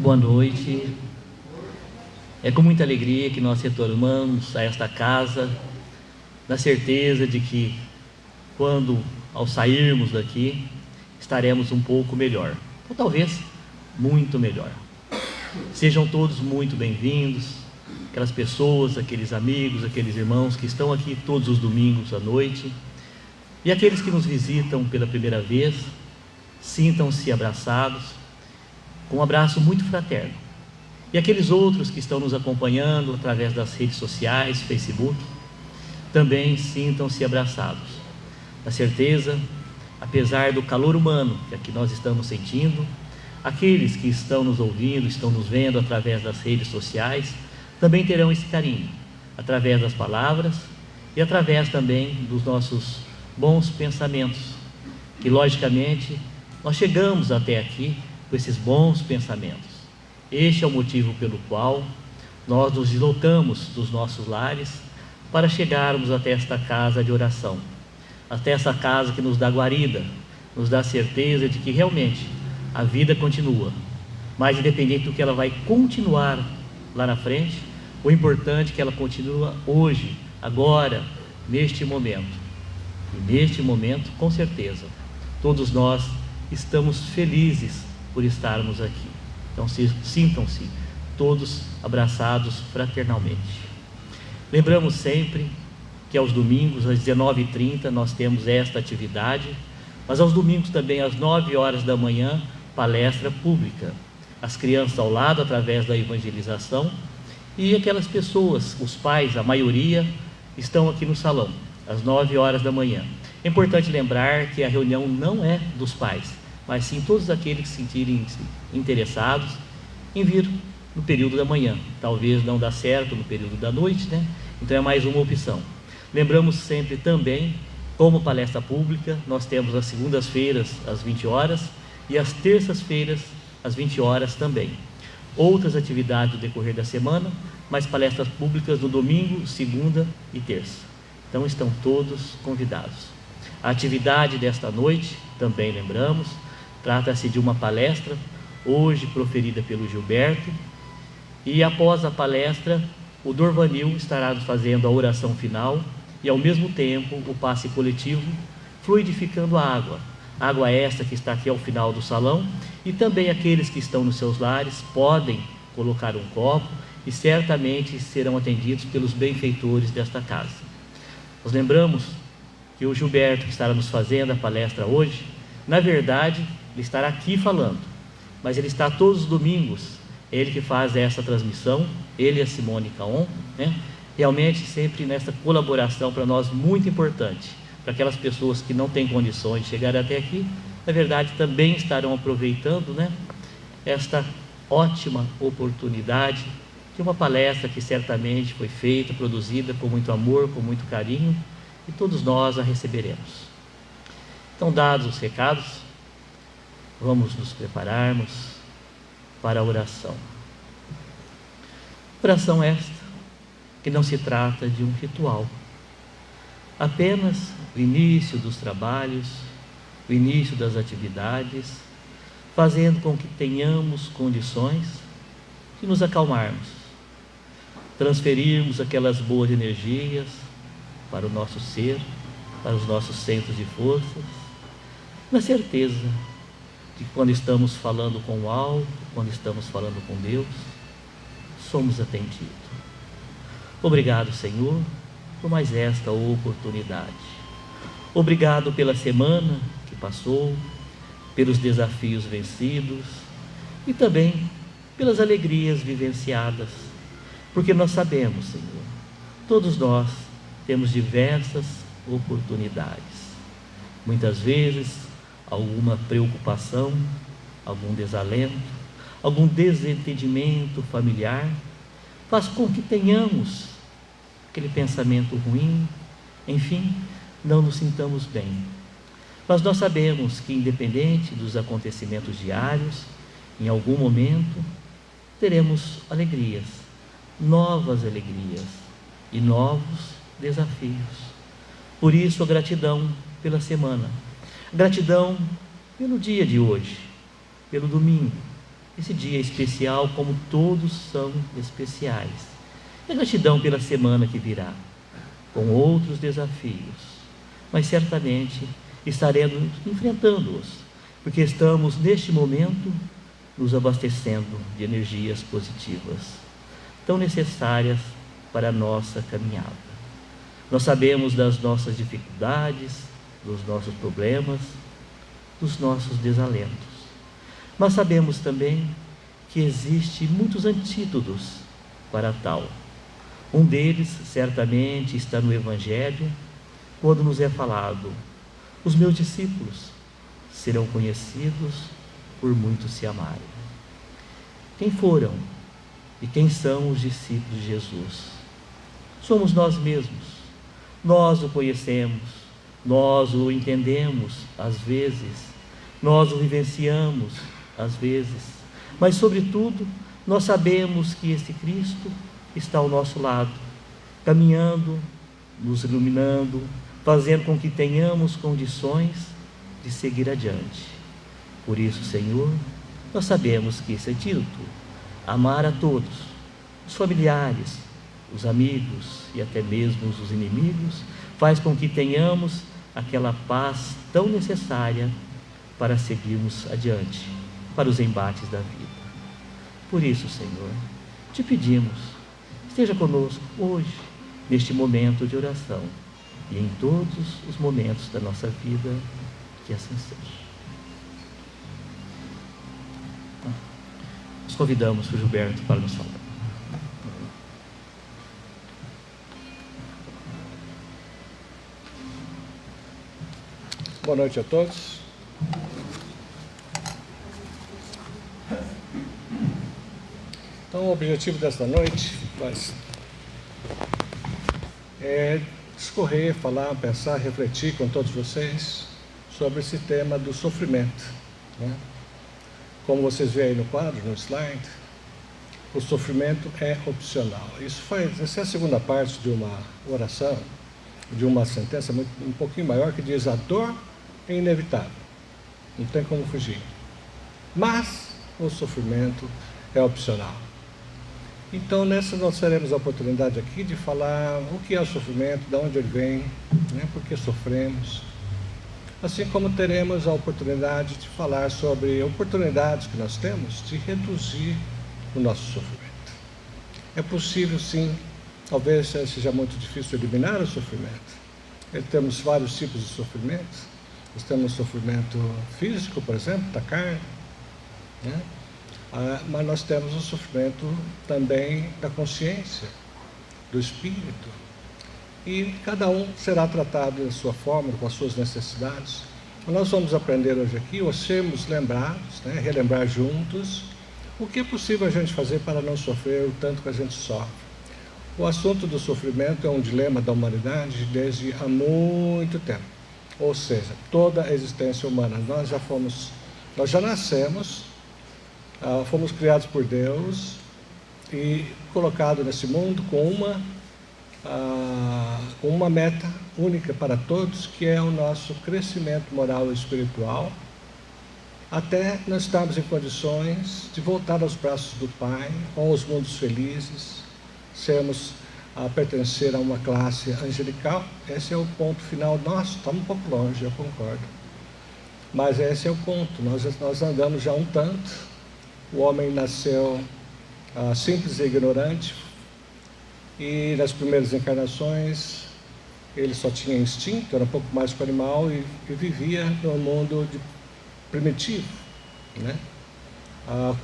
Boa noite. É com muita alegria que nós retornamos a esta casa, na certeza de que, ao sairmos daqui, estaremos um pouco melhor, ou talvez muito melhor. Sejam todos muito bem-vindos, aquelas pessoas, aqueles amigos, aqueles irmãos que estão aqui todos os domingos à noite, e aqueles que nos visitam pela primeira vez, sintam-se abraçados, com um abraço muito fraterno. E aqueles outros que estão nos acompanhando através das redes sociais, Facebook, também sintam-se abraçados. Na certeza, apesar do calor humano que aqui nós estamos sentindo, aqueles que estão nos ouvindo, estão nos vendo através das redes sociais, também terão esse carinho, através das palavras e através também dos nossos bons pensamentos, que logicamente nós chegamos até aqui com esses bons pensamentos. Este é o motivo pelo qual nós nos deslocamos dos nossos lares para chegarmos até esta casa de oração, até essa casa que nos dá guarida, nos dá certeza de que realmente a vida continua, mas independente do que ela vai continuar lá na frente, o importante é que ela continua hoje, agora, neste momento. E neste momento, com certeza, todos nós estamos felizes por estarmos aqui. Então sintam-se todos abraçados fraternalmente. Lembramos sempre que aos domingos, às 19h30, nós temos esta atividade, mas aos domingos também, às 9 horas da manhã, palestra pública. As crianças ao lado, através da evangelização, e aquelas pessoas, os pais, a maioria, estão aqui no salão, às 9 horas da manhã. É importante lembrar que a reunião não é dos pais, mas sim todos aqueles que se sentirem interessados em vir no período da manhã. Talvez não dá certo no período da noite, né? Então é mais uma opção. Lembramos sempre também, como palestra pública, nós temos as segundas-feiras às 20 horas e as terças-feiras às 20 horas também. Outras atividades no decorrer da semana, mas palestras públicas no domingo, segunda e terça. Então estão todos convidados. A atividade desta noite, também lembramos, trata-se de uma palestra, hoje proferida pelo Gilberto, e após a palestra, o Dorvanil estará fazendo a oração final e ao mesmo tempo o passe coletivo, fluidificando a água. Água esta que está aqui ao final do salão, e também aqueles que estão nos seus lares podem colocar um copo e certamente serão atendidos pelos benfeitores desta casa. Nós lembramos que o Gilberto, que estará nos fazendo a palestra hoje, na verdade, ele estará aqui falando, mas ele está todos os domingos, ele que faz essa transmissão, ele e a Simone Caon, né? Realmente sempre nessa colaboração para nós muito importante, para aquelas pessoas que não têm condições de chegar até aqui, na verdade também estarão aproveitando, né, esta ótima oportunidade de uma palestra que certamente foi feita, produzida com muito amor, com muito carinho, e todos nós a receberemos. Então, dados os recados, vamos nos prepararmos para a oração. Oração esta que não se trata de um ritual, apenas o início dos trabalhos, o início das atividades, fazendo com que tenhamos condições de nos acalmarmos, transferirmos aquelas boas energias para o nosso ser, para os nossos centros de forças, na certeza de que quando estamos falando com o alto, quando estamos falando com Deus, somos atendidos. Obrigado, Senhor, por mais esta oportunidade. Obrigado pela semana que passou, pelos desafios vencidos e também pelas alegrias vivenciadas, porque nós sabemos, Senhor, todos nós temos diversas oportunidades. Muitas vezes, alguma preocupação, algum desalento, algum desentendimento familiar faz com que tenhamos aquele pensamento ruim, enfim, não nos sintamos bem. Mas nós sabemos que, independente dos acontecimentos diários, em algum momento teremos alegrias, novas alegrias e novos desafios. Por isso, a gratidão pela semana, gratidão pelo dia de hoje, pelo domingo, esse dia especial, como todos são especiais. E gratidão pela semana que virá, com outros desafios, mas certamente estaremos enfrentando-os, porque estamos neste momento nos abastecendo de energias positivas, tão necessárias para a nossa caminhada. Nós sabemos das nossas dificuldades, dos nossos problemas, dos nossos desalentos, mas sabemos também que existem muitos antídotos para tal. Um deles, certamente, está no Evangelho, quando nos é falado: os meus discípulos serão conhecidos por muitos se amarem. Quem foram e quem são os discípulos de Jesus? Somos nós mesmos. Nós o conhecemos, nós o entendemos às vezes, nós o vivenciamos às vezes, mas sobretudo nós sabemos que esse Cristo está ao nosso lado, caminhando, nos iluminando, fazendo com que tenhamos condições de seguir adiante. Por isso, Senhor, nós sabemos que esse antídoto, amar a todos, os familiares, os amigos e até mesmo os inimigos, faz com que tenhamos aquela paz tão necessária para seguirmos adiante, para os embates da vida. Por isso, Senhor, te pedimos, esteja conosco hoje, neste momento de oração e em todos os momentos da nossa vida, que assim seja. Nós convidamos o Gilberto para nos falar. Boa noite a todos. Então, o objetivo desta noite é discorrer, falar, pensar, refletir com todos vocês sobre esse tema do sofrimento, né? Como vocês veem aí no quadro, no slide, o sofrimento é opcional. Essa é a segunda parte de uma oração, de uma sentença um pouquinho maior, que diz: a dor é inevitável, não tem como fugir, mas o sofrimento é opcional. Então, nós teremos a oportunidade aqui de falar o que é o sofrimento, de onde ele vem, né, por que sofremos, assim como teremos a oportunidade de falar sobre oportunidades que nós temos de reduzir o nosso sofrimento. É possível, sim, talvez seja muito difícil eliminar o sofrimento. Temos vários tipos de sofrimento. Nós temos sofrimento físico, por exemplo, da carne, né? Mas nós temos o sofrimento também da consciência, do espírito. E cada um será tratado da sua forma, com as suas necessidades. Nós vamos aprender hoje aqui, ou sermos lembrados, né? Relembrar juntos o que é possível a gente fazer para não sofrer o tanto que a gente sofre. O assunto do sofrimento é um dilema da humanidade desde há muito tempo. Ou seja, toda a existência humana, nós já nascemos, fomos criados por Deus e colocados nesse mundo com uma meta única para todos, que é o nosso crescimento moral e espiritual, até nós estarmos em condições de voltar aos braços do Pai, aos mundos felizes, a pertencer a uma classe angelical. Esse é o ponto final nosso. Estamos um pouco longe, eu concordo, mas esse é o ponto. Nós andamos já um tanto. O homem nasceu simples e ignorante, e nas primeiras encarnações ele só tinha instinto, era um pouco mais que o animal, e vivia no mundo primitivo, né?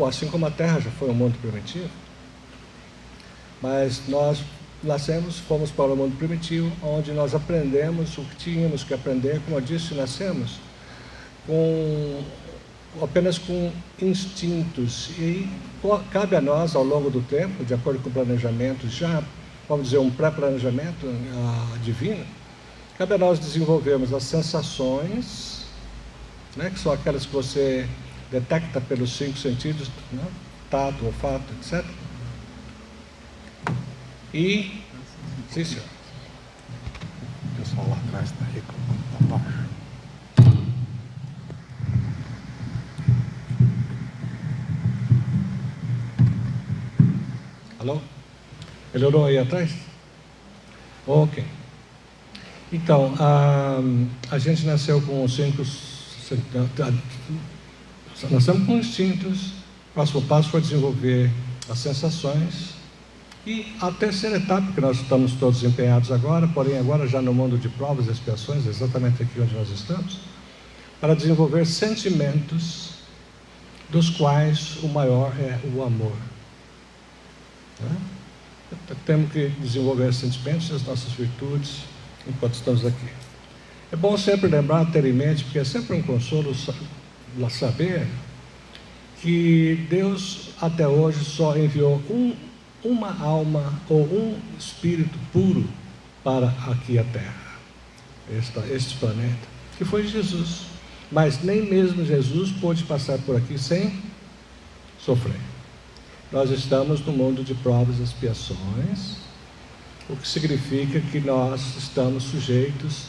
Assim como a Terra já foi um mundo primitivo, mas nós fomos para o mundo primitivo, onde nós aprendemos o que tínhamos que aprender. Como eu disse, nascemos apenas com instintos, e cabe a nós, ao longo do tempo, de acordo com o planejamento, já, vamos dizer, um pré-planejamento divino, cabe a nós desenvolvermos as sensações, né, que são aquelas que você detecta pelos 5 sentidos, né, tato, olfato, etc. E, sim, senhor. O pessoal lá atrás está aí, abaixo. Alô? Melhorou aí atrás? Ok. Então, a gente nasceu com nascemos com instintos. O próximo passo foi desenvolver as sensações. E a terceira etapa, que nós estamos todos empenhados agora, porém agora já no mundo de provas e expiações, exatamente aqui onde nós estamos, para desenvolver sentimentos, dos quais o maior é o amor. Temos que desenvolver sentimentos e as nossas virtudes enquanto estamos aqui. É bom sempre lembrar, ter em mente, porque é sempre um consolo saber que Deus até hoje só enviou uma alma ou um espírito puro para aqui a Terra, este planeta, que foi Jesus. Mas nem mesmo Jesus pôde passar por aqui sem sofrer. Nós estamos no mundo de provas e expiações, o que significa que nós estamos sujeitos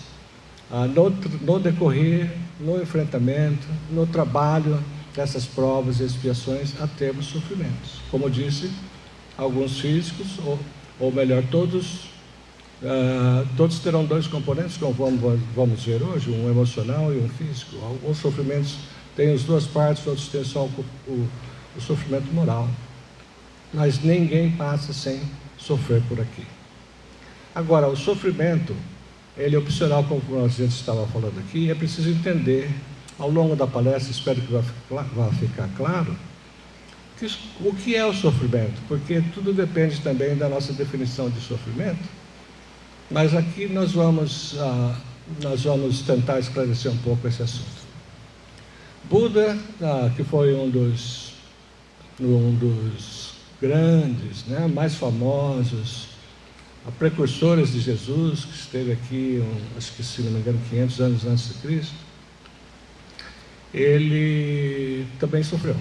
no decorrer, no enfrentamento, no trabalho dessas provas e expiações, a termos sofrimentos. Como eu disse, alguns físicos, ou melhor, todos terão dois componentes, como vamos ver hoje, um emocional e um físico. Alguns sofrimentos têm as duas partes, outros têm só o sofrimento moral. Mas ninguém passa sem sofrer por aqui. Agora, o sofrimento, ele é opcional, como a gente estava falando aqui, é preciso entender, ao longo da palestra, espero que vá ficar claro, o que é o sofrimento, porque tudo depende também da nossa definição de sofrimento, mas aqui nós vamos tentar esclarecer um pouco esse assunto. Buda, que foi um dos grandes, mais famosos, precursores de Jesus, que esteve aqui, acho que se não me engano, 500 anos antes de Cristo, ele também sofreu.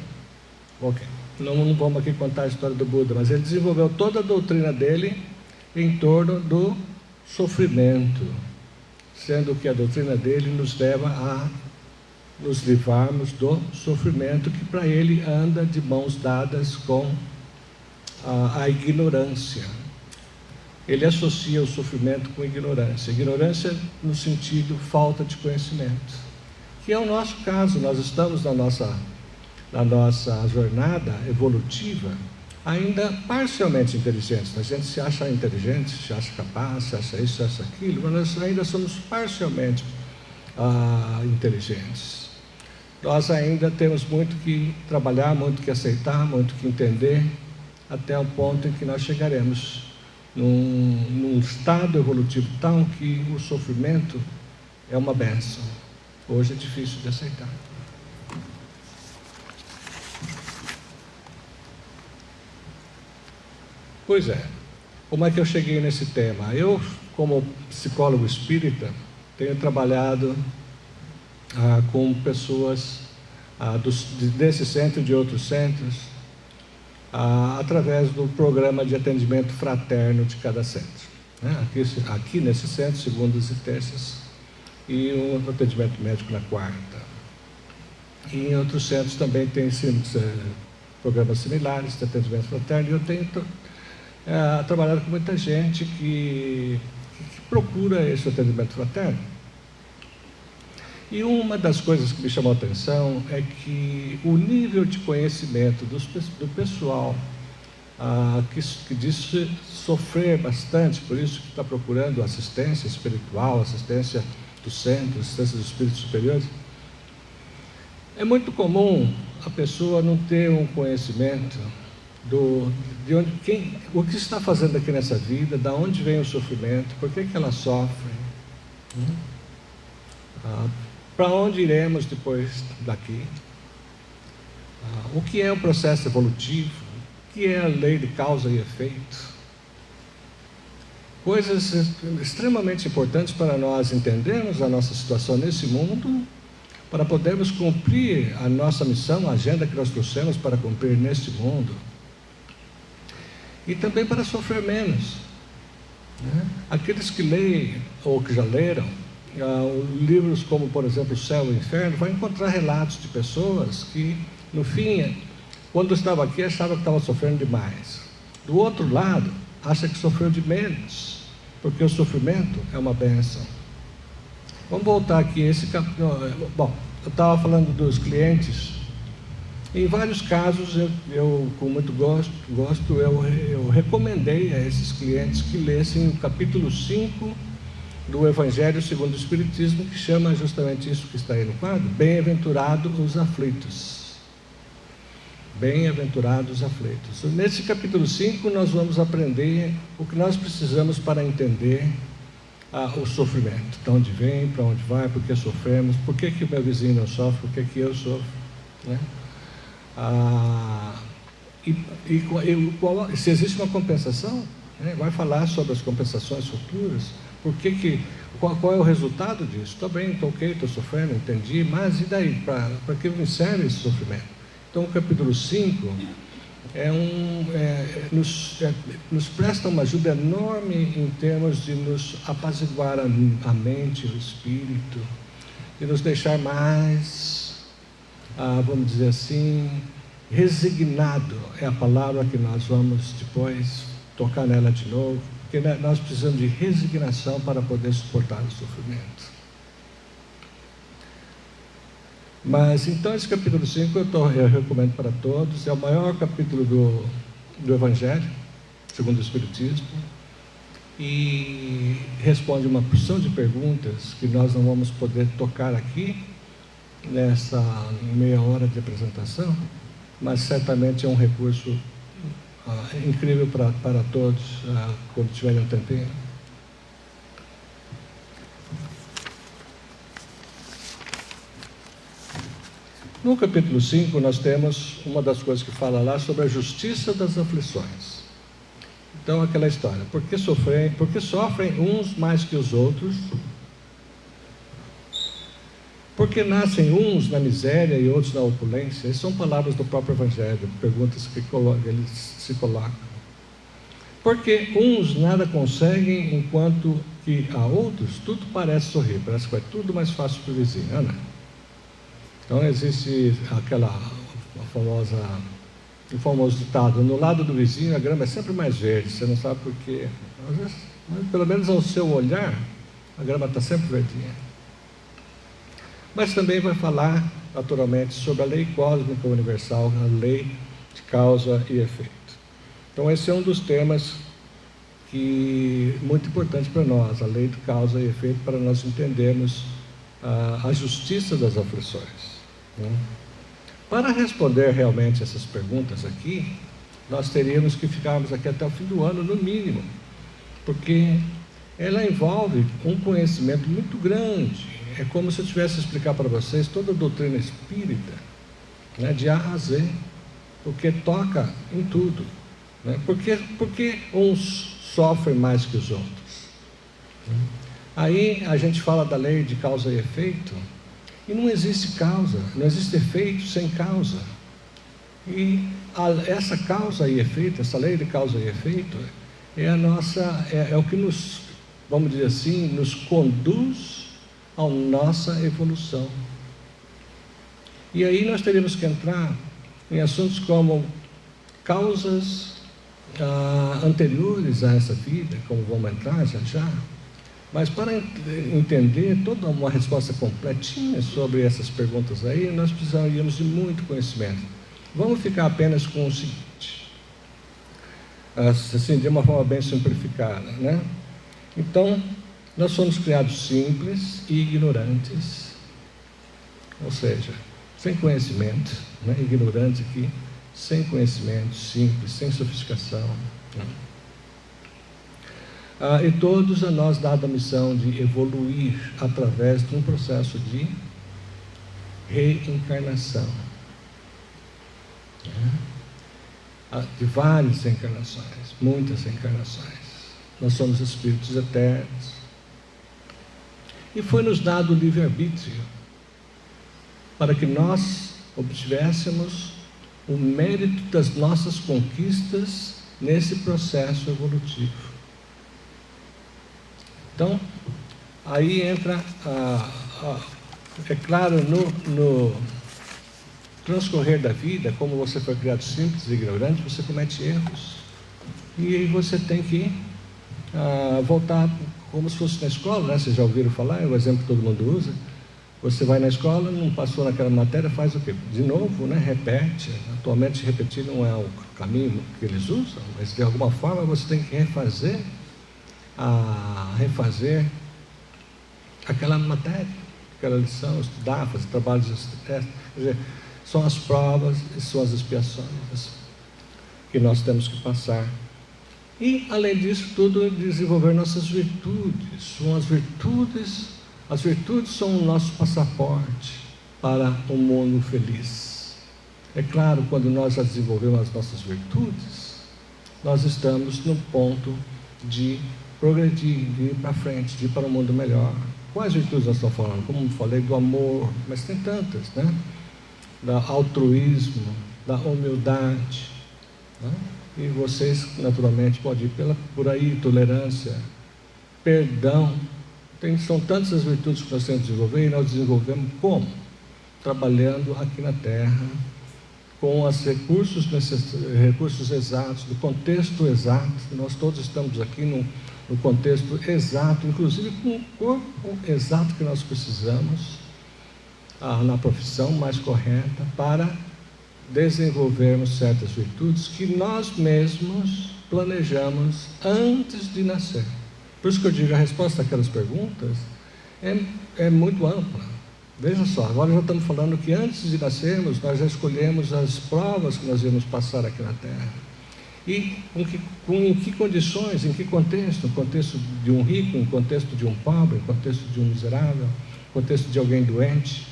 Ok. Não vamos aqui contar a história do Buda, mas ele desenvolveu toda a doutrina dele em torno do sofrimento, sendo que a doutrina dele nos leva a nos livrarmos do sofrimento, que para ele anda de mãos dadas com a ignorância. Ele associa o sofrimento com ignorância. Ignorância no sentido falta de conhecimento, que é o nosso caso. Nós estamos na nossa jornada evolutiva ainda parcialmente inteligentes. A gente se acha inteligente, se acha capaz, se acha isso, se acha aquilo, mas nós ainda somos parcialmente inteligentes. Nós ainda temos muito que trabalhar, muito que aceitar, muito que entender, até o ponto em que nós chegaremos num estado evolutivo tal que o sofrimento é uma bênção. Hoje é difícil de aceitar. Pois é, como é que eu cheguei nesse tema? Eu, como psicólogo espírita, tenho trabalhado com pessoas desse centro e de outros centros, através do programa de atendimento fraterno de cada centro. Aqui nesse centro, segundas e terças, e um atendimento médico na quarta. E em outros centros também tem programas similares de atendimento fraterno, e eu tenho trabalhado com muita gente que procura esse atendimento fraterno. E uma das coisas que me chamou a atenção é que o nível de conhecimento do pessoal que diz sofrer bastante, por isso que está procurando assistência espiritual, assistência do centro, assistência dos espíritos superiores, é muito comum a pessoa não ter um conhecimento o que está fazendo aqui nessa vida, de onde vem o sofrimento, por que ela sofre, para onde iremos depois daqui, o que é o processo evolutivo, o que é a lei de causa e efeito. Coisas extremamente importantes para nós entendermos a nossa situação nesse mundo, para podermos cumprir a nossa missão, a agenda que nós trouxemos para cumprir neste mundo. E também para sofrer menos. Aqueles que leem, ou que já leram, livros como, por exemplo, O Céu e o Inferno, vai encontrar relatos de pessoas que, no fim, quando estava aqui, achavam que estavam sofrendo demais. do outro lado, acha que sofreu de menos, porque o sofrimento é uma bênção. Vamos voltar aqui, bom, eu estava falando dos clientes. Em vários casos, eu com muito gosto, eu recomendei a esses clientes que lessem o capítulo 5 do Evangelho segundo o Espiritismo, que chama justamente isso que está aí no quadro: Bem-aventurados os aflitos. Bem-aventurados os aflitos. Nesse capítulo 5 nós vamos aprender o que nós precisamos para entender o sofrimento. De onde vem, para onde vai, por que sofremos, por que o meu vizinho não sofre, por que eu sofro, né? Se existe uma compensação, né? Vai falar sobre as compensações futuras. Qual é o resultado disso? Estou bem, estou ok, estou sofrendo, entendi, mas e daí? Para que me serve esse sofrimento? Então o capítulo 5 nos presta uma ajuda enorme em termos de nos apaziguar a mente, o espírito, de nos deixar mais, vamos dizer assim, resignado. É a palavra que nós vamos depois tocar nela de novo, porque nós precisamos de resignação para poder suportar o sofrimento. Mas então esse capítulo 5 eu recomendo para todos. É o maior capítulo do Evangelho segundo o Espiritismo, e responde uma porção de perguntas que nós não vamos poder tocar aqui nessa meia hora de apresentação, mas certamente é um recurso incrível para todos quando tiverem um tempinho. No capítulo 5 nós temos uma das coisas que fala lá sobre a justiça das aflições. Então aquela história: por que sofrem uns mais que os outros? Porque nascem uns na miséria e outros na opulência? Essas são palavras do próprio Evangelho, perguntas que eles se colocam. Porque uns nada conseguem, enquanto que a outros tudo parece sorrir, parece que vai tudo mais fácil para o vizinho, não é? Então existe o famoso ditado: no lado do vizinho a grama é sempre mais verde. Você não sabe por quê, mas pelo menos ao seu olhar a grama está sempre verdinha. Mas também vai falar, naturalmente, sobre a lei cósmica universal, a lei de causa e efeito. Então esse é um dos temas muito importantes para nós, a lei de causa e efeito, para nós entendermos a justiça das aflições. Para responder realmente essas perguntas aqui, nós teríamos que ficarmos aqui até o fim do ano, no mínimo, porque ela envolve um conhecimento muito grande. É como se eu tivesse a explicar para vocês toda a doutrina espírita, né, de A a Z, porque toca em tudo, né? Porque uns sofrem mais que os outros? Aí a gente fala da lei de causa e efeito, e não existe causa, não existe efeito sem causa. E essa causa e efeito, essa lei de causa e efeito, é o que nos, vamos dizer assim, nos conduz à nossa evolução. E aí nós teríamos que entrar em assuntos como causas anteriores a essa vida, como vamos entrar já. Mas para entender toda uma resposta completinha sobre essas perguntas aí, nós precisaríamos de muito conhecimento. Vamos ficar apenas com o seguinte, assim, de uma forma bem simplificada, né? Então, nós somos criados simples e ignorantes, ou seja, sem conhecimento, né? Ignorantes aqui, sem conhecimento, simples, sem sofisticação, né? E todos a nós dada a missão de evoluir através de um processo de reencarnação, né? De várias encarnações, muitas encarnações. Nós somos espíritos eternos. E foi nos dado o livre-arbítrio para que nós obtivéssemos o mérito das nossas conquistas nesse processo evolutivo. Então, aí entra, é claro, no transcorrer da vida, como você foi criado simples e ignorante, você comete erros. E aí você tem que voltar como se fosse na escola, né? Vocês já ouviram falar, é o exemplo que todo mundo usa. Você vai na escola, não passou naquela matéria, faz o quê? De novo, né? Repete. Atualmente repetir não é o caminho que eles usam, mas de alguma forma você tem que refazer aquela matéria, aquela lição, estudar, fazer trabalhos de teste. Quer dizer, são as provas e são as expiações que nós temos que passar. E, além disso tudo, desenvolver nossas virtudes. As virtudes são o nosso passaporte para um mundo feliz. É claro, quando nós já desenvolvemos as nossas virtudes, nós estamos no ponto de progredir, de ir para frente, de ir para um mundo melhor. Quais virtudes nós estamos falando? Como eu falei, do amor, mas tem tantas, né? Do altruísmo, da humildade, né? E vocês, naturalmente, podem ir por aí, tolerância, perdão. São tantas as virtudes que nós temos que desenvolver, e nós desenvolvemos como? Trabalhando aqui na Terra, com os recursos exatos, do contexto exato. Nós todos estamos aqui no contexto exato, inclusive com o corpo exato que nós precisamos, na profissão mais correta, para desenvolvermos certas virtudes que nós mesmos planejamos antes de nascer. Por isso que eu digo, a resposta àquelas perguntas é muito ampla. Veja só, agora já estamos falando que antes de nascermos, nós já escolhemos as provas que nós íamos passar aqui na Terra. E em que condições, em que contexto? No contexto de um rico, no contexto de um pobre, no contexto de um miserável, no contexto de alguém doente,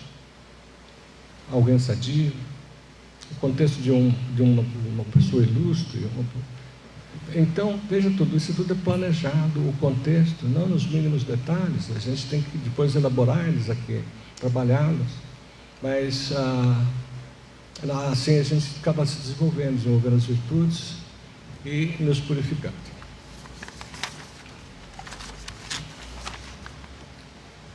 alguém sadio, no contexto de uma pessoa ilustre. Então, veja tudo, isso tudo é planejado, o contexto, não nos mínimos detalhes. A gente tem que depois elaborar eles aqui, trabalhá-los, mas assim a gente acaba se desenvolvendo as virtudes e nos purificando.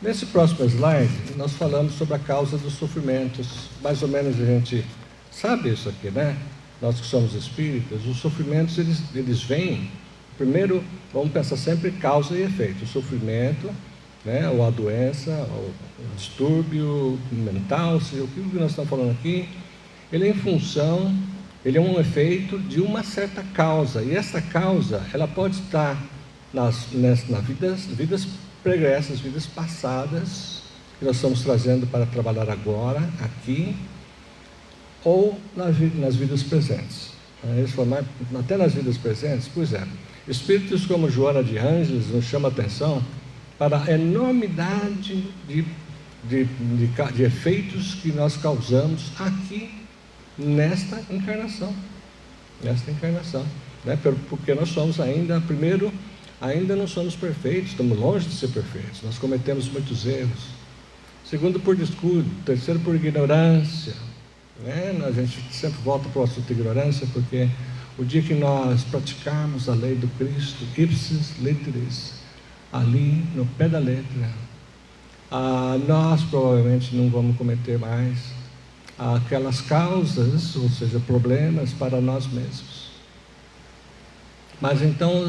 Nesse próximo slide, nós falamos sobre a causa dos sofrimentos. Mais ou menos a gente sabe isso aqui, né? Nós que somos espíritas, os sofrimentos, eles vêm, primeiro, vamos pensar sempre causa e efeito. O sofrimento, né, ou a doença, ou o distúrbio mental, seja o que nós estamos falando aqui, ele é um efeito de uma certa causa. E essa causa, ela pode estar nas vidas pregressas, vidas passadas, que nós estamos trazendo para trabalhar agora, aqui, ou nas vidas presentes. Até nas vidas presentes, pois é. Espíritos como Joana de Ângeles nos chamam a atenção para a enormidade de efeitos que nós causamos aqui nesta encarnação. Né? Porque nós somos ainda não somos perfeitos, estamos longe de ser perfeitos, nós cometemos muitos erros. Segundo, por descuido. Terceiro, por ignorância. Né? A gente sempre volta para o assunto de ignorância, porque o dia que nós praticarmos a lei do Cristo, ipsis literis, ali no pé da letra, nós provavelmente não vamos cometer mais aquelas causas, ou seja, problemas para nós mesmos. Mas então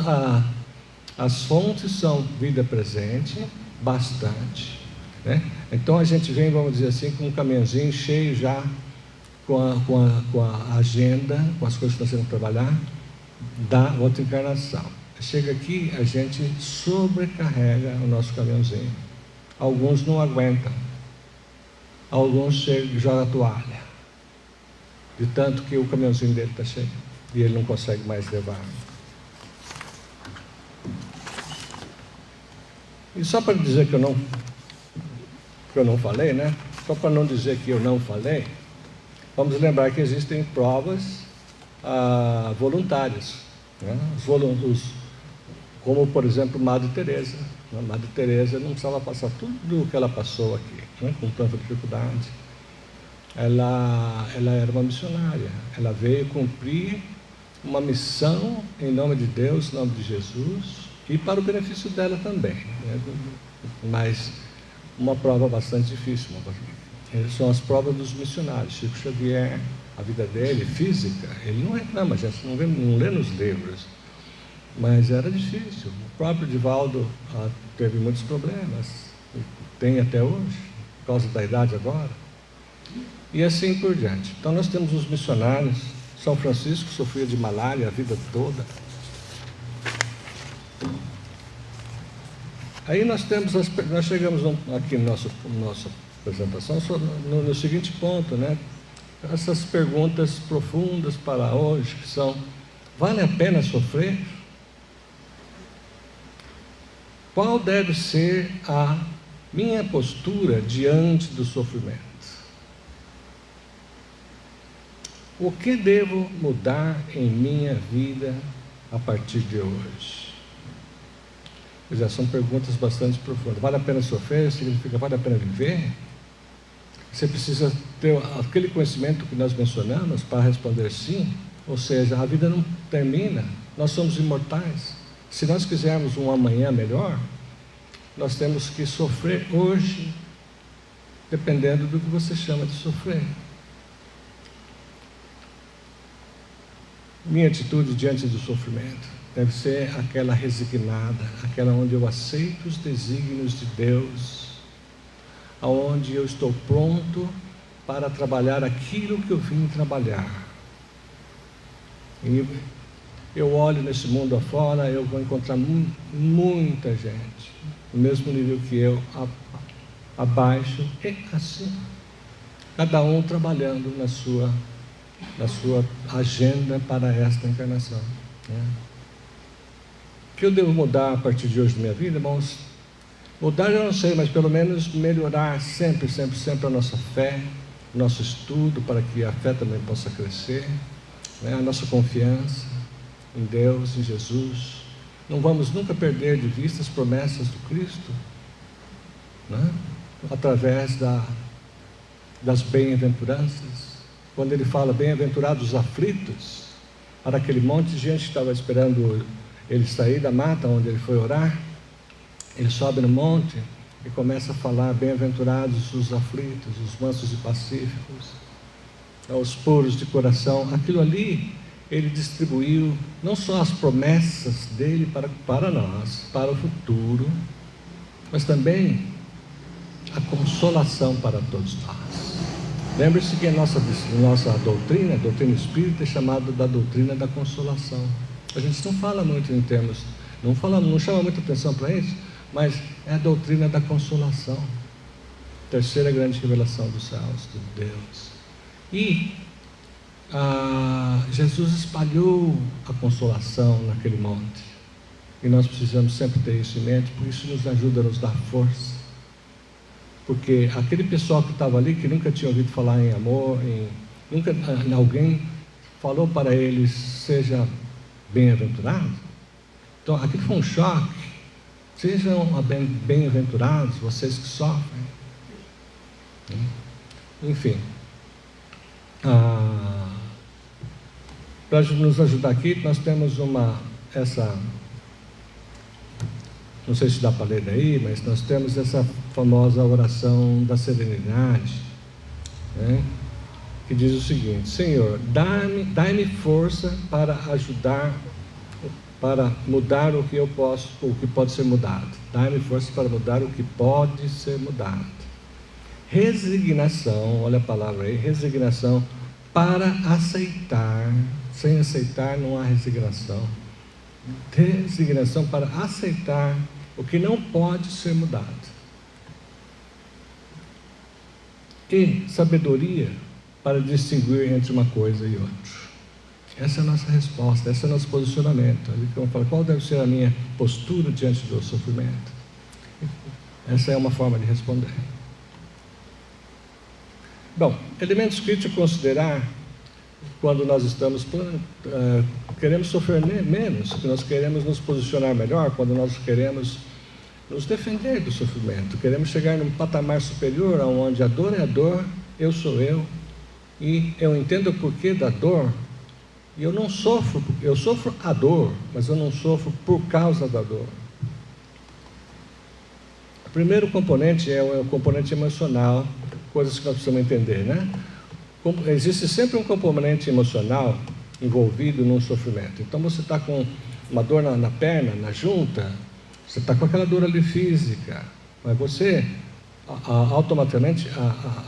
as fontes são vida presente, bastante, né? Então a gente vem, vamos dizer assim, com um caminhãozinho cheio já, com a agenda, com as coisas que nós temos que trabalhar, da outra encarnação. Chega aqui, a gente sobrecarrega o nosso caminhãozinho. Alguns não aguentam, alguns jogam a toalha, de tanto que o caminhãozinho dele está cheio, e ele não consegue mais levar. E só para dizer que eu não falei, né? Só para não dizer que eu não falei, vamos lembrar que existem provas voluntárias, né? Como, por exemplo, Madre Teresa. Madre Teresa não precisava passar tudo o que ela passou aqui, né? Com tanta dificuldade. Ela era uma missionária, ela veio cumprir uma missão em nome de Deus, em nome de Jesus, e para o benefício dela também, né? Mas uma prova bastante difícil. São as provas dos missionários. Chico Xavier, a vida dele, física, ele não reclama, a gente não lê nos livros. Mas era difícil. O próprio Divaldo teve muitos problemas, tem até hoje, por causa da idade agora. E assim por diante. Então nós temos os missionários. São Francisco sofria de malária a vida toda. Aí nós chegamos aqui na nossa apresentação no seguinte ponto, né? Essas perguntas profundas para hoje, que são: vale a pena sofrer? Qual deve ser a minha postura diante do sofrimento? O que devo mudar em minha vida a partir de hoje? Pois é, são perguntas bastante profundas. Vale a pena sofrer? Significa vale a pena viver? Você precisa ter aquele conhecimento que nós mencionamos para responder sim. Ou seja, a vida não termina, nós somos imortais. Se nós quisermos um amanhã melhor, nós temos que sofrer hoje, dependendo do que você chama de sofrer. Minha atitude diante do sofrimento deve ser aquela resignada, aquela onde eu aceito os desígnios de Deus, aonde eu estou pronto para trabalhar aquilo que eu vim trabalhar. E eu olho nesse mundo afora, eu vou encontrar muita gente, no mesmo nível que eu, abaixo, e assim, cada um trabalhando na sua agenda para esta encarnação, né? O que eu devo mudar a partir de hoje da minha vida, irmãos? Mudar eu não sei, mas pelo menos melhorar sempre a nossa fé, o nosso estudo, para que a fé também possa crescer, né? A nossa confiança em Deus, em Jesus. Não vamos nunca perder de vista as promessas do Cristo, né? Através das bem-aventuranças. Quando ele fala bem-aventurados os aflitos, para aquele monte de gente que estava esperando ele sair da mata onde ele foi orar, ele sobe no monte e começa a falar: bem-aventurados os aflitos, os mansos e pacíficos, os puros de coração. Aquilo ali, ele distribuiu não só as promessas dele para nós, para o futuro, mas também a consolação para todos nós. Lembre-se que a nossa doutrina, a doutrina espírita, é chamada da doutrina da consolação. A gente não fala muito em termos, não chama muita atenção para isso, mas é a doutrina da consolação, terceira grande revelação dos céus, de Deus. E Jesus espalhou a consolação naquele monte, e nós precisamos sempre ter isso em mente, porque isso nos ajuda a nos dar força. Porque aquele pessoal que estava ali, que nunca tinha ouvido falar em amor, nunca alguém falou para eles: seja bem-aventurado. Então aquilo foi um choque. Sejam bem-aventurados vocês que sofrem. Enfim, para nos ajudar aqui, nós temos não sei se dá para ler daí, mas nós temos essa famosa oração da serenidade, né? Que diz o seguinte: Senhor, dai-me força para ajudar, para mudar o que pode ser mudado. Dai-me força para mudar o que pode ser mudado. Resignação, olha a palavra aí, resignação para aceitar. Sem aceitar não há resignação. Resignação para aceitar o que não pode ser mudado. E sabedoria para distinguir entre uma coisa e outra. Essa é a nossa resposta, esse é o nosso posicionamento. Qual deve ser a minha postura diante do sofrimento? Essa é uma forma de responder. Bom, elementos críticos a considerar quando nós estamos queremos sofrer menos, que nós queremos nos posicionar melhor, quando nós queremos nos defender do sofrimento, queremos chegar num patamar superior, onde a dor é a dor, eu sou eu, e eu entendo o porquê da dor, e eu sofro a dor, mas eu não sofro por causa da dor. O primeiro componente é o componente emocional, coisas que nós precisamos entender, né? Existe sempre um componente emocional envolvido num sofrimento. Então você está com uma dor na perna, na junta, você está com aquela dor ali física, mas você automaticamente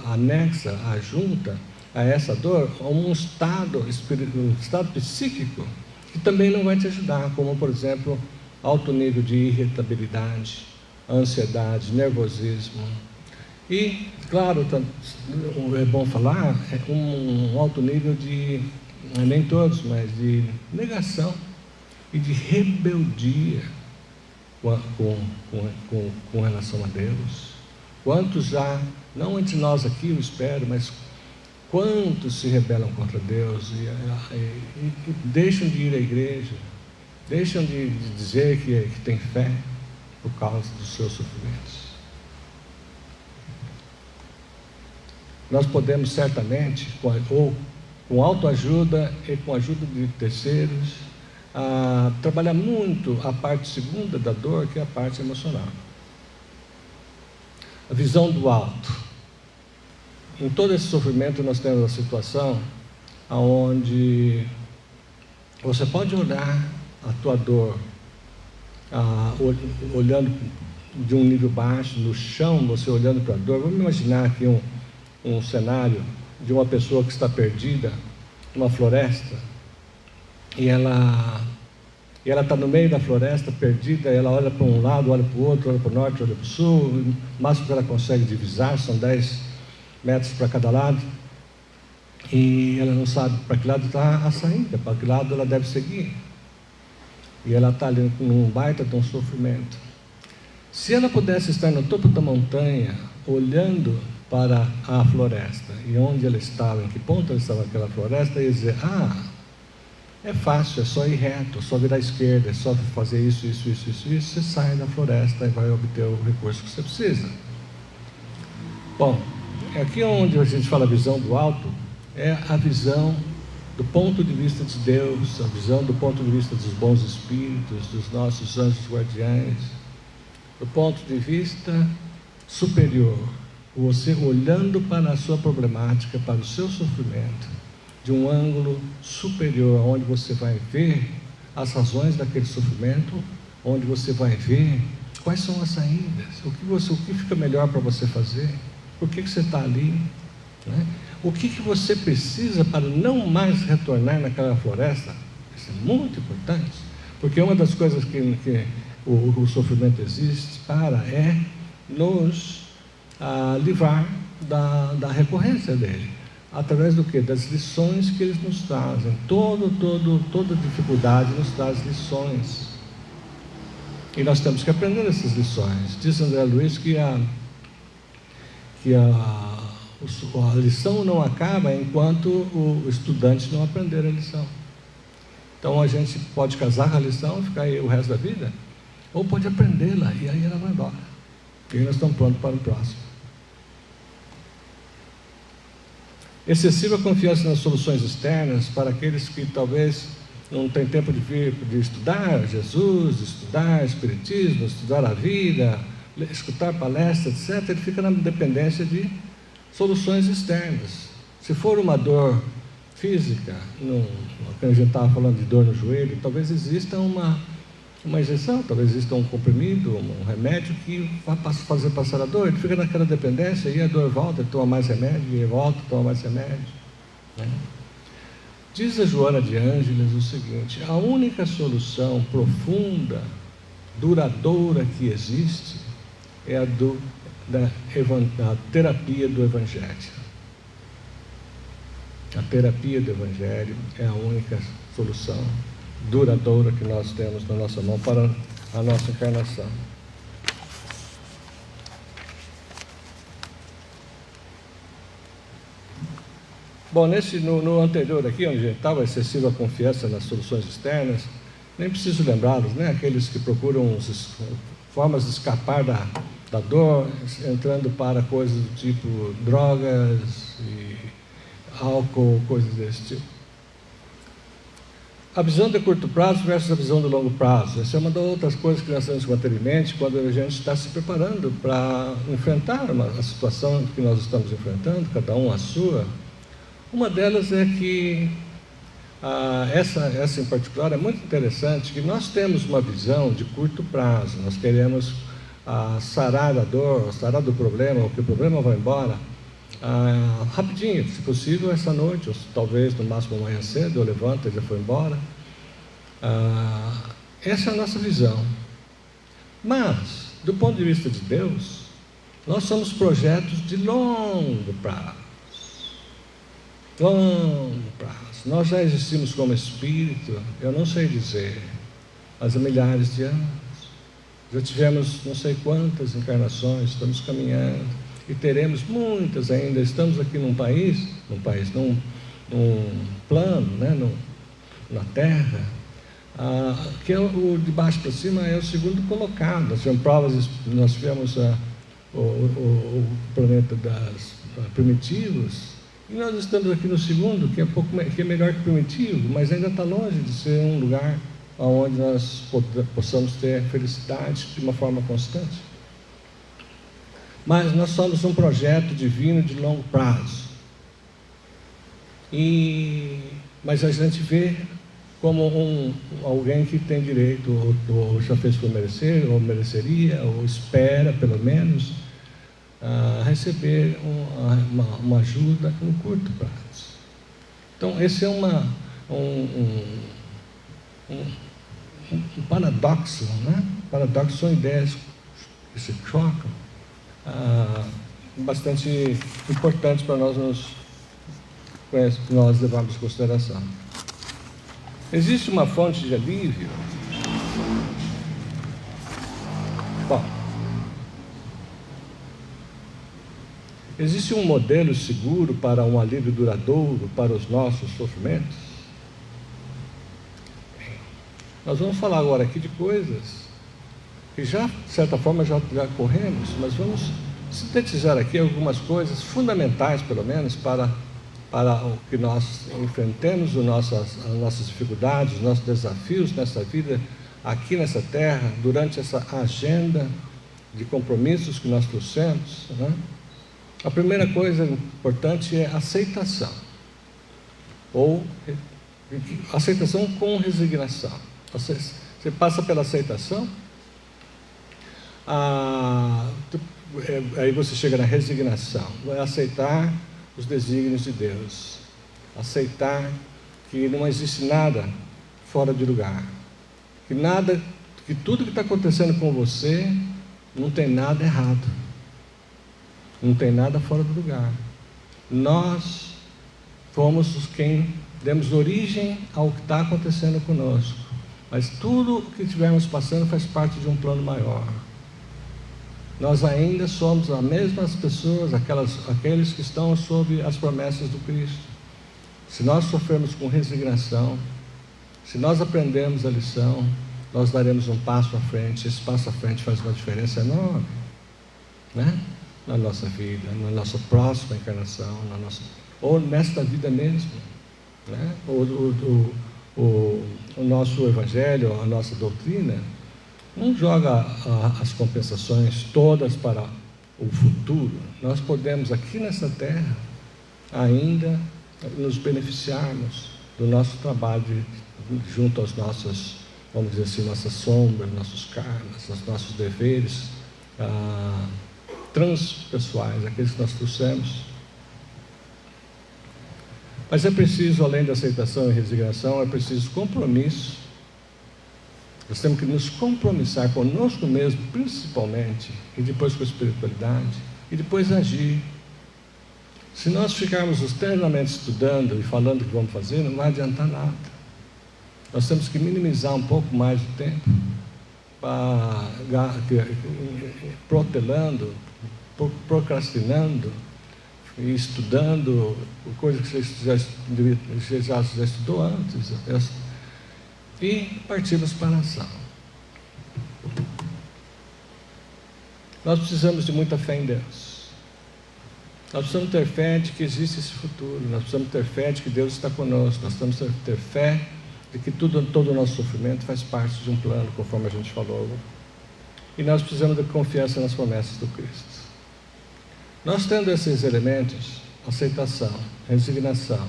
anexa a junta a essa dor um estado psíquico que também não vai te ajudar, como por exemplo, alto nível de irritabilidade, ansiedade, nervosismo. E, claro, é bom falar, um alto nível de, nem todos, mas de negação e de rebeldia com relação a Deus. Quantos já, não entre nós aqui, eu espero, mas quantos se rebelam contra Deus e deixam de ir à igreja, deixam de dizer que tem fé por causa dos seus sofrimentos. Nós podemos certamente, com autoajuda e com a ajuda de terceiros, trabalhar muito a parte segunda da dor, que é a parte emocional. A visão do alto. Em todo esse sofrimento nós temos a situação onde você pode olhar a tua dor, olhando de um nível baixo, no chão, você olhando para a dor. Vamos imaginar aqui um cenário de uma pessoa que está perdida numa floresta e ela está no meio da floresta, perdida, ela olha para um lado, olha para o outro, olha para o norte, olha para o sul, o máximo que ela consegue divisar são 10 metros para cada lado, e ela não sabe para que lado está a saída, para que lado ela deve seguir, e ela está ali num baita de um sofrimento. Se ela pudesse estar no topo da montanha, olhando para a floresta, e onde ela estava, em que ponto ela estava naquela floresta, ia dizer, é fácil, é só ir reto, é só virar à esquerda, é só fazer isso, você sai da floresta e vai obter o recurso que você precisa. Bom, aqui onde a gente fala a visão do alto, é a visão do ponto de vista de Deus, a visão do ponto de vista dos bons espíritos, dos nossos anjos guardiães, do ponto de vista superior, você olhando para a sua problemática, para o seu sofrimento, de um ângulo superior, onde você vai ver as razões daquele sofrimento, onde você vai ver quais são as saídas, o que fica melhor para você fazer, por que você está ali, né? O que você precisa para não mais retornar naquela floresta. Isso é muito importante, porque uma das coisas que o sofrimento existe é nos livrar da recorrência dele. Através do quê? Das lições que eles nos trazem. Toda dificuldade nos traz lições. E nós temos que aprender essas lições. Diz André Luiz que a lição não acaba enquanto o estudante não aprender a lição. Então a gente pode casar com a lição e ficar aí o resto da vida, ou pode aprendê-la e aí ela vai embora. E aí nós estamos prontos para o próximo. Excessiva confiança nas soluções externas para aqueles que talvez não têm tempo de estudar Jesus, estudar Espiritismo, estudar a vida, escutar palestras, etc. Ele fica na dependência de soluções externas. Se for uma dor física, a gente estava falando de dor no joelho, talvez exista uma injeção, talvez exista um comprimido, um remédio que vai fazer passar a dor. Ele fica naquela dependência e a dor volta, ele toma mais remédio, e volta, toma mais remédio, né? Diz a Joana de Ângeles o seguinte: a única solução profunda, duradoura que existe é a terapia do Evangelho. A terapia do Evangelho é a única solução duradoura que nós temos na nossa mão para a nossa encarnação. Bom, no anterior aqui, onde estava excessiva confiança nas soluções externas, nem preciso lembrá-los, né? Aqueles que procuram formas de escapar da dor, entrando para coisas do tipo drogas e álcool, coisas desse tipo. A visão de curto prazo versus a visão de longo prazo. Essa é uma das outras coisas que nós temos que manter em mente quando a gente está se preparando para enfrentar a situação que nós estamos enfrentando, cada um a sua. Uma delas é que Essa em particular é muito interessante, que nós temos uma visão de curto prazo, nós queremos sarar a dor, sarar do problema, ou que o problema vai embora, rapidinho, se possível essa noite, ou talvez no máximo amanhã cedo, eu levanto e já foi embora. Essa é a nossa visão. Mas, do ponto de vista de Deus, nós somos projetos de longo prazo. Longo prazo. Nós já existimos como espírito, eu não sei dizer, mas há milhares de anos. Já tivemos não sei quantas encarnações, estamos caminhando, e teremos muitas ainda. Estamos aqui num plano, né, na Terra, que é o de baixo para cima é o segundo colocado. Nós tivemos o planeta das primitivos, e nós estamos aqui no segundo, que é melhor que primitivo, mas ainda está longe de ser um lugar onde nós possamos ter felicidade de uma forma constante. Mas nós somos um projeto divino de longo prazo. Mas a gente vê como alguém que tem direito, ou já fez por merecer, ou mereceria, ou espera pelo menos, receber uma ajuda no curto prazo. Então, esse é um paradoxo, né? Paradoxo são ideias que se chocam, bastante importantes para nós levarmos em consideração. Existe uma fonte de alívio. Bom, existe um modelo seguro para um alívio duradouro para os nossos sofrimentos? Nós vamos falar agora aqui de coisas que já, de certa forma, já corremos, mas vamos sintetizar aqui algumas coisas fundamentais, pelo menos, para o que nós enfrentemos, as nossas dificuldades, os nossos desafios nessa vida, aqui nessa terra, durante essa agenda de compromissos que nós trouxemos, né? A primeira coisa importante é aceitação, ou aceitação com resignação. Você passa pela aceitação, aí você chega na resignação, vai aceitar os desígnios de Deus, aceitar que não existe nada fora de lugar, que tudo que está acontecendo com você não tem nada errado, não tem nada fora do lugar. Nós fomos quem demos origem ao que está acontecendo conosco, mas tudo o que estivermos passando faz parte de um plano maior. Nós ainda somos as mesmas pessoas, aqueles que estão sob as promessas do Cristo. Se nós sofrermos com resignação, se nós aprendermos a lição, nós daremos um passo à frente. Esse passo à frente faz uma diferença enorme, né? Na nossa vida, na nossa próxima encarnação, ou nesta vida mesmo, né? O nosso Evangelho, a nossa doutrina, não joga as compensações todas para o futuro. Nós podemos aqui nessa terra ainda nos beneficiarmos do nosso trabalho junto aos nossos, vamos dizer assim, nossas sombras, nossos karmas, os nossos deveres transpessoais, aqueles que nós trouxemos. Mas é preciso, além da aceitação e resignação, é preciso compromisso. Nós temos que nos compromissar conosco mesmo, principalmente, e depois com a espiritualidade, e depois agir. Se nós ficarmos eternamente estudando e falando o que vamos fazer, não vai adiantar nada. Nós temos que minimizar um pouco mais o tempo, protelando, procrastinando, e estudando coisas que você já estudou antes, e partimos para a ação. Nós precisamos de muita fé em Deus. Nós precisamos ter fé de que existe esse futuro. Nós precisamos ter fé de que Deus está conosco. Nós precisamos ter fé de que todo o nosso sofrimento faz parte de um plano, conforme a gente falou. E nós precisamos de confiança nas promessas do Cristo. Nós tendo esses elementos, aceitação, resignação,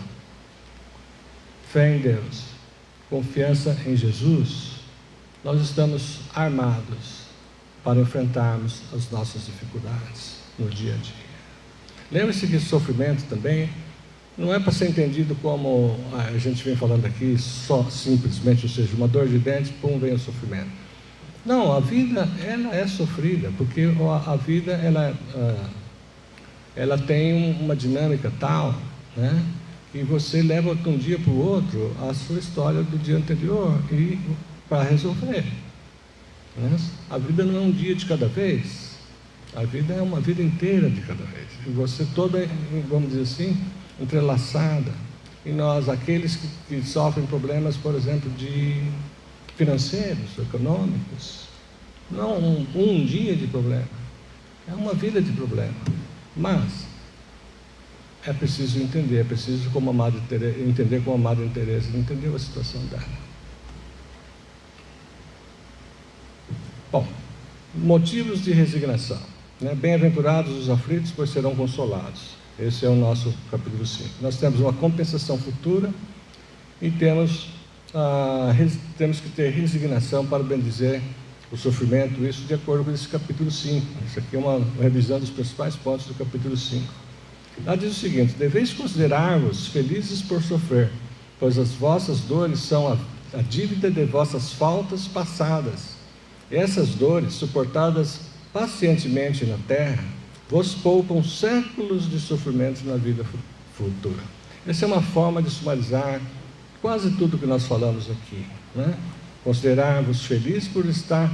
fé em Deus, confiança em Jesus, nós estamos armados para enfrentarmos as nossas dificuldades no dia a dia. Lembre-se que sofrimento também não é para ser entendido como a gente vem falando aqui, só simplesmente, ou seja, uma dor de dente, pum, vem o sofrimento. Não, a vida, ela é sofrida, porque a vida, ela tem uma dinâmica tal, né, que você leva de um dia para o outro a sua história do dia anterior e para resolver. Né? A vida não é um dia de cada vez, a vida é uma vida inteira de cada vez. E você toda, vamos dizer assim, entrelaçada. E nós, aqueles que sofrem problemas, por exemplo, de financeiros, econômicos, não um dia de problema, é uma vida de problema. Mas é preciso entender, é preciso como entender como a Madre Teresa entendeu a situação dela. Bom, motivos de resignação, né? Bem-aventurados os aflitos, pois serão consolados. Esse é o nosso capítulo 5. Nós temos uma compensação futura e temos que ter resignação para bendizer o sofrimento, isso de acordo com esse capítulo 5. Isso aqui é uma revisão dos principais pontos do capítulo 5. Lá diz o seguinte: deveis considerar-vos felizes por sofrer, pois as vossas dores são a dívida de vossas faltas passadas. Essas dores, suportadas pacientemente na terra, vos poupam séculos de sofrimento na vida futura. Essa é uma forma de sumarizar quase tudo que nós falamos aqui, né? Considerar-vos felizes por estar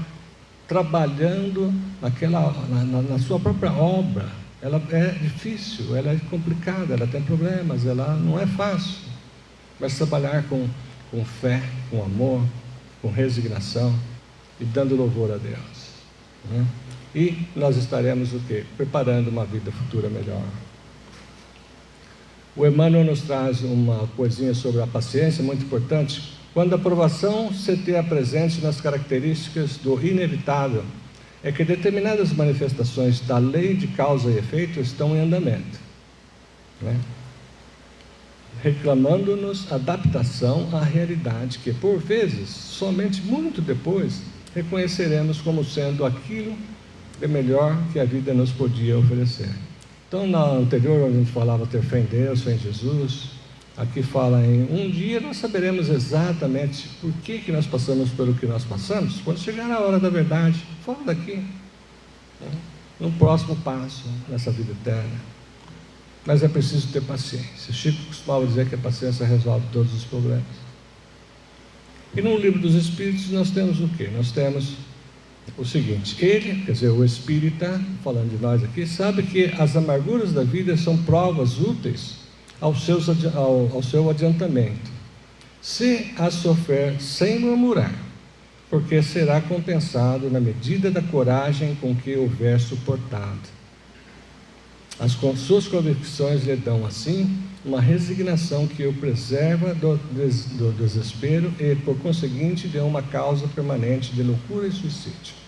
trabalhando na sua própria obra. Ela é difícil, ela é complicada, ela tem problemas, ela não é fácil. Mas trabalhar com fé, com amor, com resignação e dando louvor a Deus, né? E nós estaremos o quê? Preparando uma vida futura melhor. O Emmanuel nos traz uma coisinha sobre a paciência, muito importante. Quando a provação se tem presente nas características do inevitável, é que determinadas manifestações da lei de causa e efeito estão em andamento, né? Reclamando-nos adaptação à realidade, que por vezes, somente muito depois, reconheceremos como sendo aquilo de melhor que a vida nos podia oferecer. Então, na anterior, onde a gente falava ter fé em Deus, fé em Jesus, aqui fala em um dia nós saberemos exatamente por que nós passamos pelo que nós passamos, quando chegar a hora da verdade, fora daqui, né? No próximo passo, nessa vida eterna. Mas é preciso ter paciência. Chico costumava dizer que a paciência resolve todos os problemas. E no Livro dos Espíritos nós temos o quê? Nós temos o seguinte: ele, quer dizer, o espírita, falando de nós aqui, sabe que as amarguras da vida são provas úteis ao seu adiantamento, se as sofrer sem murmurar, porque será compensado na medida da coragem com que houver suportado. As suas convicções lhe dão, assim, uma resignação que o preserva do desespero e, por conseguinte, de uma causa permanente de loucura e suicídio.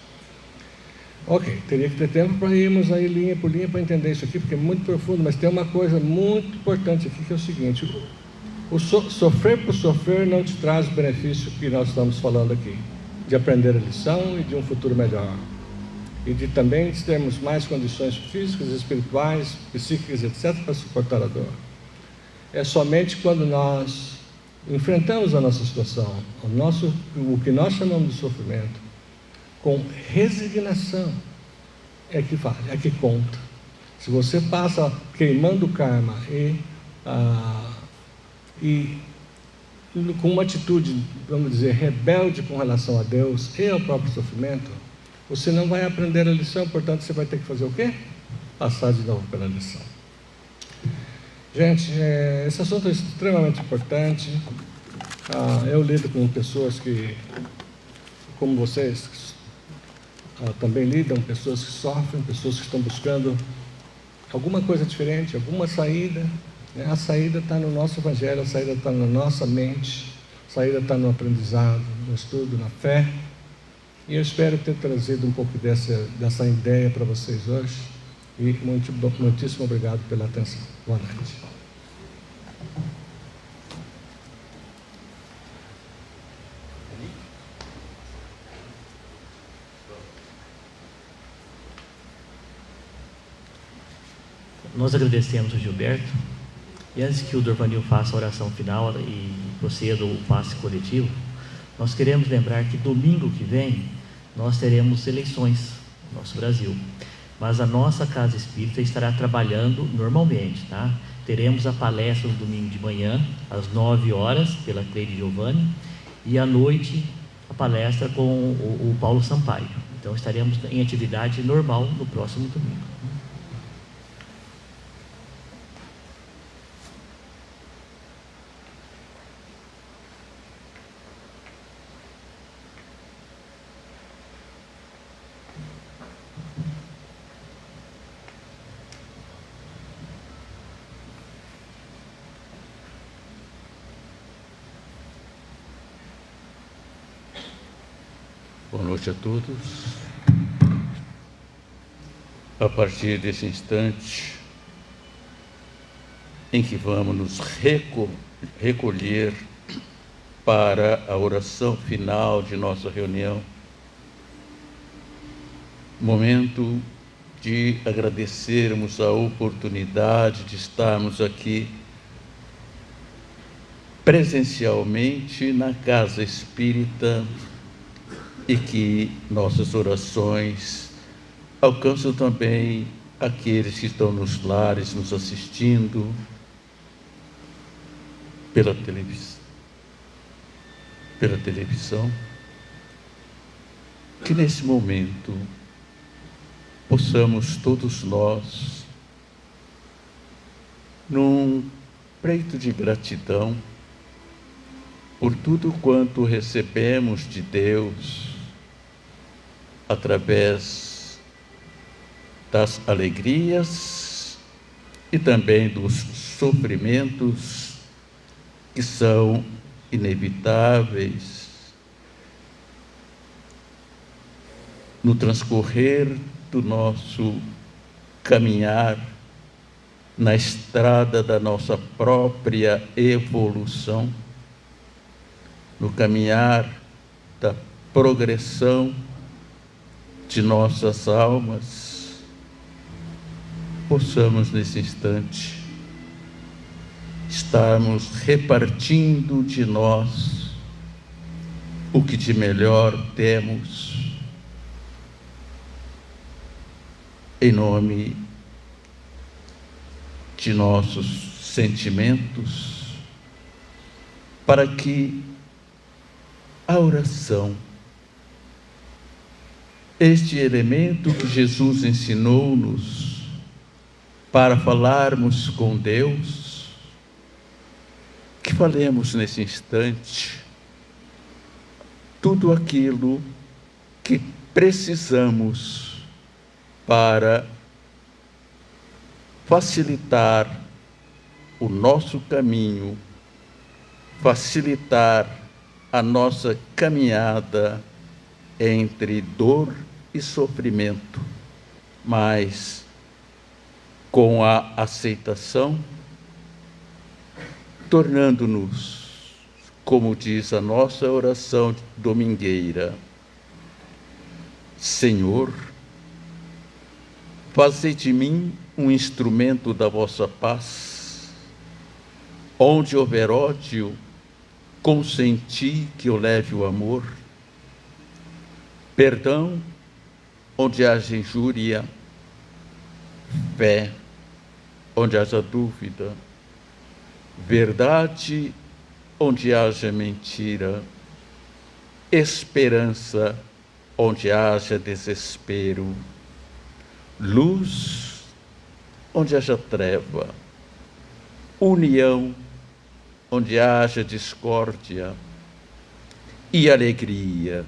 Ok, teria que ter tempo para irmos aí linha por linha para entender isso aqui, porque é muito profundo, mas tem uma coisa muito importante aqui, que é o seguinte: sofrer por sofrer não te traz o benefício que nós estamos falando aqui, de aprender a lição e de um futuro melhor, e de também termos mais condições físicas, espirituais, psíquicas, etc., para suportar a dor. É somente quando nós enfrentamos a nossa situação, o que nós chamamos de sofrimento, com resignação, é que vale, é que conta. Se você passa queimando o karma e com uma atitude, vamos dizer, rebelde com relação a Deus e ao próprio sofrimento, você não vai aprender a lição, portanto você vai ter que fazer o quê? Passar de novo pela lição. Gente, esse assunto é extremamente importante. Eu lido com pessoas que, como vocês, também lidam, pessoas que sofrem, pessoas que estão buscando alguma coisa diferente, alguma saída, né? A saída está no nosso Evangelho, a saída está na nossa mente, a saída está no aprendizado, no estudo, na fé. E eu espero ter trazido um pouco dessa ideia para vocês hoje. E muitíssimo obrigado pela atenção. Boa noite. Nós agradecemos o Gilberto. E antes que o Dorvanil faça a oração final e proceda o passe coletivo, nós queremos lembrar que domingo que vem nós teremos eleições no nosso Brasil. Mas a nossa Casa Espírita estará trabalhando normalmente, tá? Teremos a palestra no domingo de manhã, às 9 horas, pela Cleide Giovanni, e à noite a palestra com o Paulo Sampaio. Então estaremos em atividade normal no próximo domingo. Boa noite a todos. A partir desse instante em que vamos nos recolher para a oração final de nossa reunião, momento de agradecermos a oportunidade de estarmos aqui presencialmente na Casa Espírita e que nossas orações alcançam também aqueles que estão nos lares nos assistindo pela televisão, que nesse momento possamos todos nós, num preito de gratidão por tudo quanto recebemos de Deus, através das alegrias e também dos sofrimentos que são inevitáveis no transcorrer do nosso caminhar na estrada da nossa própria evolução, no caminhar da progressão de nossas almas, possamos nesse instante estarmos repartindo de nós o que de melhor temos, em nome de nossos sentimentos, para que a oração, este elemento que Jesus ensinou-nos para falarmos com Deus, que falemos nesse instante tudo aquilo que precisamos para facilitar o nosso caminho, facilitar a nossa caminhada entre dor e sofrimento, mas com a aceitação, tornando-nos, como diz a nossa oração domingueira, Senhor, fazei de mim um instrumento da vossa paz, onde houver ódio, consenti que eu leve o amor, perdão onde haja injúria, fé onde haja dúvida, verdade onde haja mentira, esperança onde haja desespero, luz onde haja treva, união onde haja discórdia e alegria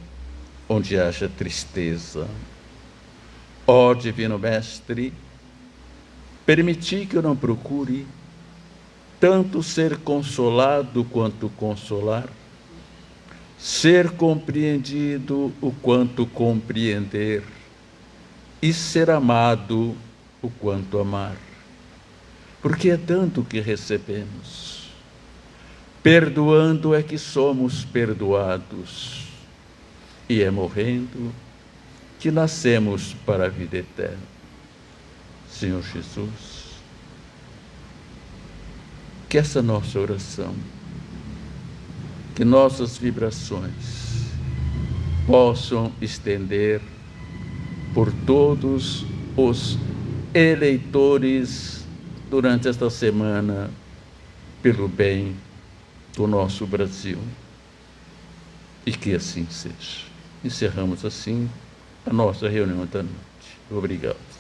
onde haja tristeza. Ó Divino Mestre, permiti que eu não procure tanto ser consolado quanto consolar, ser compreendido o quanto compreender e ser amado o quanto amar. Porque é tanto que recebemos. Perdoando é que somos perdoados. E é morrendo que nascemos para a vida eterna. Senhor Jesus, que essa nossa oração, que nossas vibrações possam estender por todos os eleitores durante esta semana, pelo bem do nosso Brasil. E que assim seja. Encerramos assim a nossa reunião da noite. Obrigado.